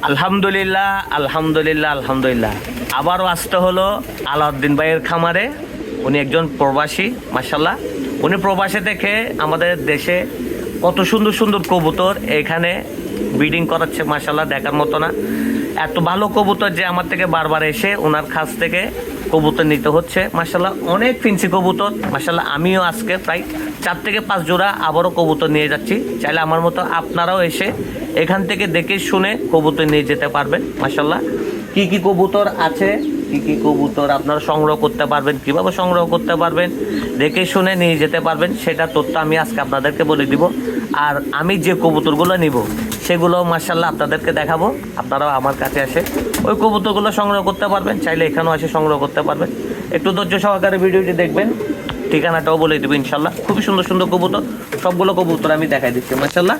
আলহামদুলিল্লাহ আলহামদুলিল্লাহ আলহামদুলিল্লাহ আবারও আসতে হলো আলাউদ্দিন ভাইয়ের খামারে। উনি একজন প্রবাসী, মাশাআল্লাহ। উনি প্রবাসে থেকে আমাদের দেশে কত সুন্দর সুন্দর কবুতর এখানে ব্রিডিং করাচ্ছে, মাশাআল্লাহ, দেখার মতো না। এত ভালো কবুতর যে আমার থেকে বারবার এসে ওনার কাছ থেকে কবুতর নিতে হচ্ছে, মাশাআল্লাহ। অনেক ফিন্সি কবুতর, মাশাআল্লাহ। আমিও আজকে প্রায় 4 থেকে 5 জোড়া আবারও কবুতর নিয়ে যাচ্ছি। চাইলে আমার মতো আপনারাও এসে এখান থেকে দেখে শুনে কবুতর নিয়ে যেতে পারবেন, মাশাআল্লাহ। কি কি কবুতর আছে, কি কি কবুতর আপনারা সংগ্রহ করতে পারবেন, কিভাবে সংগ্রহ করতে পারবেন, দেখে শুনে নিয়ে যেতে পারবেন, সেটা তথ্য আমি আজকে আপনাদেরকে বলে দিব। আর আমি যে কবুতরগুলো নিব সেগুলো মাশাআল্লাহ আপনাদেরকে দেখাবো। আপনারাও আমার কাছে আসে ওই কবুতরগুলো সংগ্রহ করতে পারবেন, চাইলে এখানেও এসে সংগ্রহ করতে পারবেন। একটু ধৈর্য সহকারে ভিডিওটি দেখবেন, ঠিকানাটাও বলে দেবো ইনশাল্লাহ। খুবই সুন্দর সুন্দর কবুতর, সবগুলো কবুতর আমি দেখাই দিচ্ছি, মাশাআল্লাহ।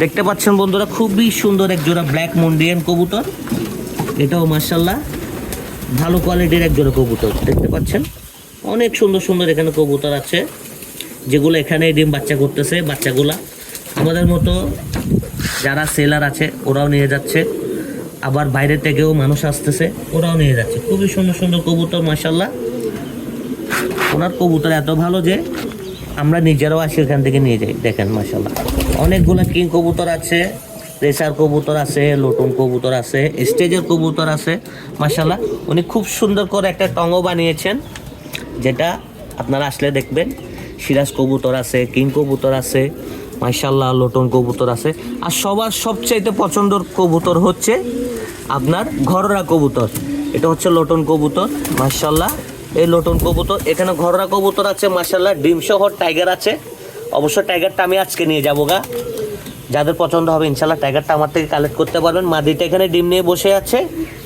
দেখতে পাচ্ছেন বন্ধুরা, খুবই সুন্দর এক জোড়া ব্ল্যাক মন্ডিয়ান কবুতর। এটাও মাশাআল্লাহ ভালো কোয়ালিটির এক জোড়া কবুতর। দেখতে পাচ্ছেন অনেক সুন্দর সুন্দর এখানে কবুতর আছে, যেগুলো এখানে ডিম বাচ্চা করতেছে। বাচ্চাগুলা আমাদের মতো যারা সেলার আছে ওরাও নিয়ে যাচ্ছে, আবার বাইরে থেকেও মানুষ আসতেছে, ওরাও নিয়ে যাচ্ছে। খুবই সুন্দর সুন্দর কবুতর, মাশাআল্লাহ। ওনার কবুতর এত ভালো যে আমরা নিজেরাও আসি এখান থেকে নিয়ে যাই। দেখেন মাশাআল্লাহ, অনেকগুলো কিং কবুতর আছে, রেসার কবুতর আছে, লটন কবুতর আছে, স্টেজের কবুতর আছে, মাশাআল্লাহ। উনি খুব সুন্দর করে একটা টঙও বানিয়েছেন, যেটা আপনারা আসলে দেখবেন। সিরাজ কবুতর আছে, কিং কবুতর আছে, মাশাআল্লাহ, লটন কবুতর আছে। আর সবার সবচাইতে পছন্দের কবুতর হচ্ছে আপনার ঘরোয়া কবুতর। এটা হচ্ছে লটন কবুতর, মাশাআল্লাহ। এই লটন কবুতর, এখানে ঘরোয়া কবুতর আছে, মাশাআল্লাহ। ডিম সহ টাইগার আছে। অবশ্য টাইগারটা আমি আজকে নিয়ে যাবো গা, যাদের পছন্দ হবে ইনশাআল্লাহ টাইগারটা আমার থেকে কালেক্ট করতে পারবেন। মাদিটা এখানে ডিম নিয়ে বসে আছে,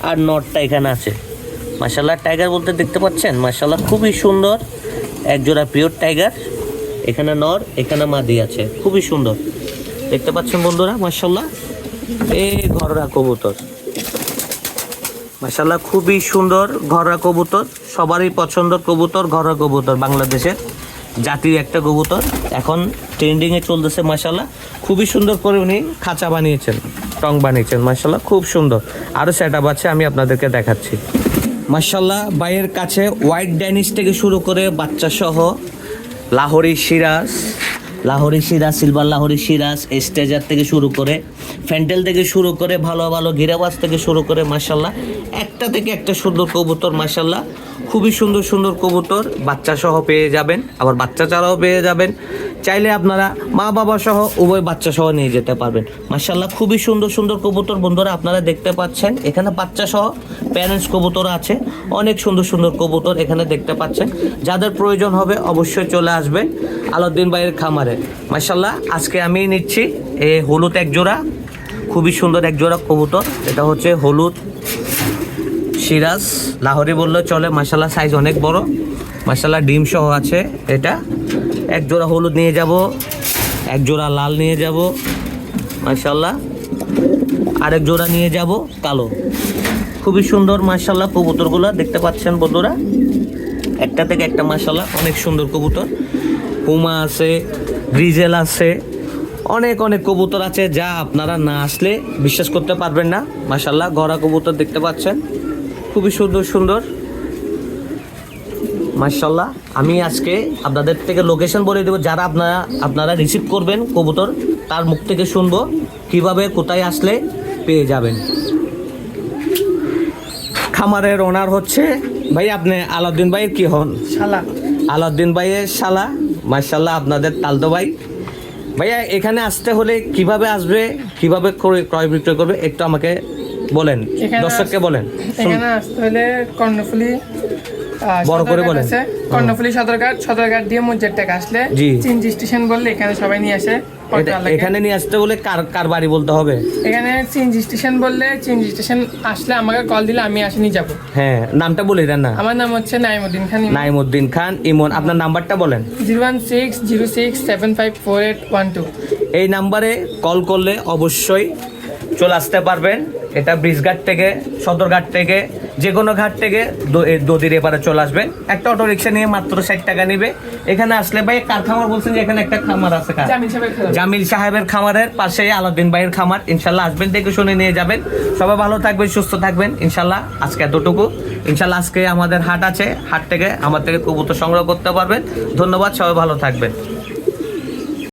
আর নটটা এখানে আছে, মাশাআল্লাহ। টাইগার বলতে দেখতে পাচ্ছেন, মাশাআল্লাহ, খুবই সুন্দর এক জোড়া পিওর টাইগার। এখানে নর, এখানে মাদি আছে, খুবই সুন্দর দেখতে পাচ্ছেন বন্ধুরা, মাশাআল্লাহ। এই ঘরোয়া কবুতর, মাশাআল্লাহ, খুবই সুন্দর ঘরোয়া কবুতর। সবারই পছন্দের কবুতর, ঘরোয়া কবুতর, বাংলাদেশের জাতীয় একটা কবুতর, এখন ট্রেন্ডিংয়ে চলতেছে, মাশাআল্লাহ। খুবই সুন্দর করে উনি খাঁচা বানিয়েছেন, টং বানিয়েছেন, মাশাআল্লাহ, খুব সুন্দর। আরও সেটআপ আছে, আমি আপনাদেরকে দেখাচ্ছি। মাশাআল্লাহ, ভাইয়ের কাছে হোয়াইট ড্যানিশ থেকে শুরু করে বাচ্চা সহ লাহোরি সিরাজ, সিলভার লাহোরি সিরাজ, স্টেজার থেকে শুরু করে ফ্যান্টেল থেকে শুরু করে ভালো ভালো গিরাবাজ থেকে শুরু করে, মাশাআল্লাহ, একটা থেকে একটা সুন্দর কবুতর, মাশাআল্লাহ। খুবই সুন্দর সুন্দর কবুতর বাচ্চা সহ পেয়ে যাবেন, আবার বাচ্চা ছাড়াও পেয়ে যাবেন। চাইলে আপনারা মা বাবা সহ উভয় বাচ্চা সহ নিয়ে যেতে পারবেন, মাশাআল্লাহ। খুবই সুন্দর সুন্দর কবুতর বন্ধুরা, আপনারা দেখতে পাচ্ছেন। এখানে বাচ্চা সহ প্যারেন্টস কবুতর আছে, অনেক সুন্দর সুন্দর কবুতর এখানে দেখতে পাচ্ছেন। যাদের প্রয়োজন হবে অবশ্যই চলে আসবেন আলাউদ্দিন ভাইয়ের খামারে, মাশাআল্লাহ। আজকে আমি নিচ্ছি এই হলুদ এক জোড়া, খুবই সুন্দর এক জোড়া কবুতর। এটা হচ্ছে হলুদ সিরাজ, লাহোরি বললে চলে, মাশাআল্লাহ। সাইজ অনেক বড়, মাশাআল্লাহ, ডিম সহ আছে। এটা এক জোড়া হলুদ নিয়ে যাব, এক জোড়া লাল নিয়ে যাব, মাশাআল্লাহ। আরেক জোড়া নিয়ে যাব কালো। খুবই সুন্দর, মাশাআল্লাহ, কবুতরগুলো দেখতে পাচ্ছেন বন্ধুরা, একটা থেকে একটা, মাশাআল্লাহ, অনেক সুন্দর কবুতর। হুমা আছে, গ্রিজেল আছে, অনেক অনেক কবুতর আছে, যা আপনারা না আসলে বিশ্বাস করতে পারবেন না, মাশাআল্লাহ। গড়া কবুতর দেখতে পাচ্ছেন, খুবই সুন্দর সুন্দর, মাশাআল্লাহ। আমি আজকে আপনাদের থেকে লোকেশন বলে দেবো, যারা আপনারা রিসিভ করবেন কবুতর, তার মুখ থেকে শুনবো কিভাবে কোথায় আসলে পেয়ে যাবেন। খামারের ওনার হচ্ছে ভাই, আপনি আলাউদ্দিন ভাইয়ের কি হন? শালা। আলাউদ্দিন ভাইয়ের শালা, মাশাআল্লাহ, আপনাদের তালতো ভাই। ভাইয়া এখানে আসতে হলে কিভাবে আসবে, কিভাবে ক্রয় বিক্রয় করবে, একটু আমাকে বলেন, দর্শককে বলেন। এখানে আসতে হলে কর্ণফুলি, বড় করে বলেন। কর্ণফুলি সদরঘাট দিয়ে মসজিদ থেকে আসলে চিনজি স্টেশন বললে এখানে সবাই নিয়ে আসে। এখানে নিয়ে আসতে বলে কার বাড়ি বলতে হবে? এখানে চিনজি স্টেশন বললে, চিনজি স্টেশন আসলে আমাকে কল দিলে আমি আসে নিয়ে যাবো। হ্যাঁ, নামটা বলে দেন না। আমার নাম হচ্ছে নাইমুদ্দিন খান। নাইমুদ্দিন খান ইমন। আপনার নাম্বারটা বলেন। 01606754812। এই নাম্বারে কল করলে অবশ্যই চলে আসতে পারবেন। এটা ব্রিজঘাট থেকে, সদরঘাট থেকে যে কোনো ঘাট থেকে দদির এপারে চলে আসবেন, একটা অটো রিক্সা নিয়ে মাত্র 60 টাকা নেবে। এখানে আসলে ভাই কার খামার বলছেন যে এখানে একটা খামার আছে, জামিল সাহেবের খামারের পাশে আলাউদ্দিন ভাইয়ের খামার। ইনশাল্লাহ আসবেন, দেখে শুনে নিয়ে যাবেন। সবাই ভালো থাকবেন, সুস্থ থাকবেন ইনশাল্লাহ। আজকে এতটুকু। ইনশাল্লাহ আজকে আমাদের হাট আছে, হাট থেকে আমার থেকে কবুতর সংগ্রহ করতে পারবেন। ধন্যবাদ, সবাই ভালো থাকবেন।